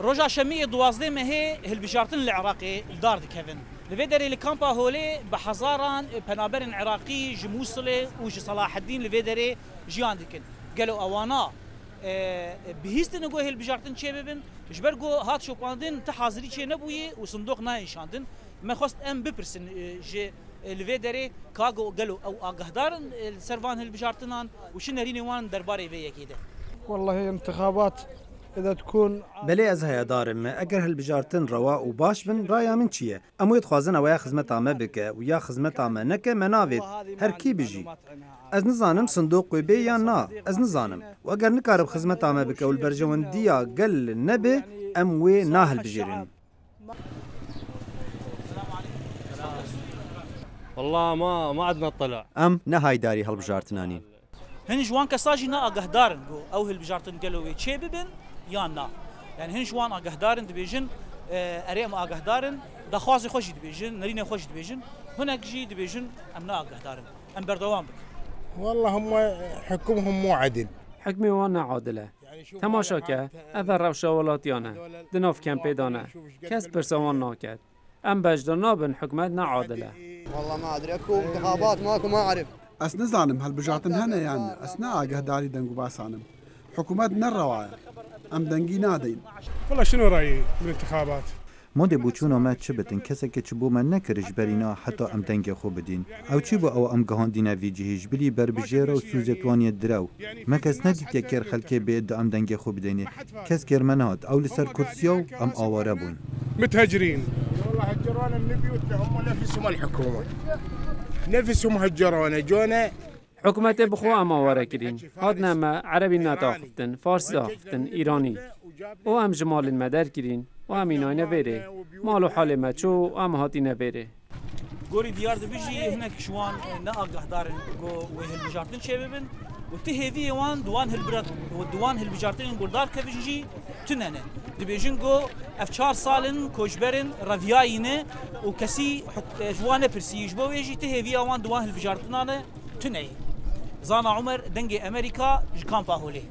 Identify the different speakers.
Speaker 1: روجا شمية دوازدي مهي هالبجارتن العراقي دار دكفن لفيدري لكامبا هولي بحزاران بنابرن عراقي جموصلي وج صلاح الدين لفيدري جيان دكن قالوا اوانا بهيستن نقول هالبجارتن شبابن جبرقو هات شوباندن تحاضري شي نبوي وصندوق نايشاندن ما خست ام ببرسن جي الفيدري كاغو قالوا او اقهدارن السرفان هالبجارتنان وشنريني وان درباري في كده.
Speaker 2: والله انتخابات إذا تكون
Speaker 3: بلي از هيا دارم اگر هالبجارتن روا و باش بن رايا من چیه امو يتخوازن اويا خدمت عامه بك ويا خدمت عامه نكه مناويد هر کی بيجي از نزانم صندوق بي یا نا از نزانم و اگر نکارب خدمت عامه بك والبرجونديا قل نبي ام وي ناهل بجيرن.
Speaker 4: والله ما عندنا اطلاع
Speaker 5: ام نهاي داري هالبجارتنانين
Speaker 1: هن جوان كساجي نا اقهدارن او هالبجارتن قالوا تشي ببن يانا يعني هن جوان اقهدارن دبيجن اريم اقهدارن دخوازي خوش دبيجن نرينا خوش دبيجن هناك جي دبيجن امنا اقهدارن ام بردوام بك.
Speaker 2: والله هم حكمهم مو عدل.
Speaker 6: حكمي وانا عادله تماشاكه اثر روشا ولاتيانه دناف كم بيدانه كس برسوان ناكد ام بجدنا بن حكمتنا عادله.
Speaker 7: والله ما ادري اكو انتخابات ماكو ما اعرف.
Speaker 8: اس نزانم هالبجارتن هنا يعني اسنا اقهداري دنقو باسانم حكومتنا الروايه ام دنقي نادين.
Speaker 2: والله شنو رايي من الانتخابات؟
Speaker 5: مودي بوچونو ما چبتن کسی که چبو من نکرش برینا حتی ام دنگ خوب بدین او چی بو او ام گهاندینا ویجهش بلی بربجیرو سوزتوانی درو ما کس ندید یکر خلکه بید ام دنگ خوب بدینه کس کرمنات او لسر کرسیو ام آواره بون
Speaker 2: متهجرين والله هجرونا من بيوتنا هم نفسهم الحكومه نفسهم هجرونا جونا
Speaker 6: حكومت بخو اما وركرين هادنا ما عربي نتاختن فارسي تاختن ايراني و ام جمال المدار كرين و ام اینای نبره مالو حال ما چو ام هاتی نبره
Speaker 1: قوري ديار دبيجي هناك شوان نا اقهدارن و هالبجارتن شبابن وتهذي وان دوان هالبرد ودوان هالبجارتن قردار كبجي تننه دبيجن جو افشار سالن كوجبرن رافياينه وكسي جوانه برسيج بو يجي تهذي وان دوان هالبجارتنانه تني زانا عمر دنجي امريكا جكامبا هولي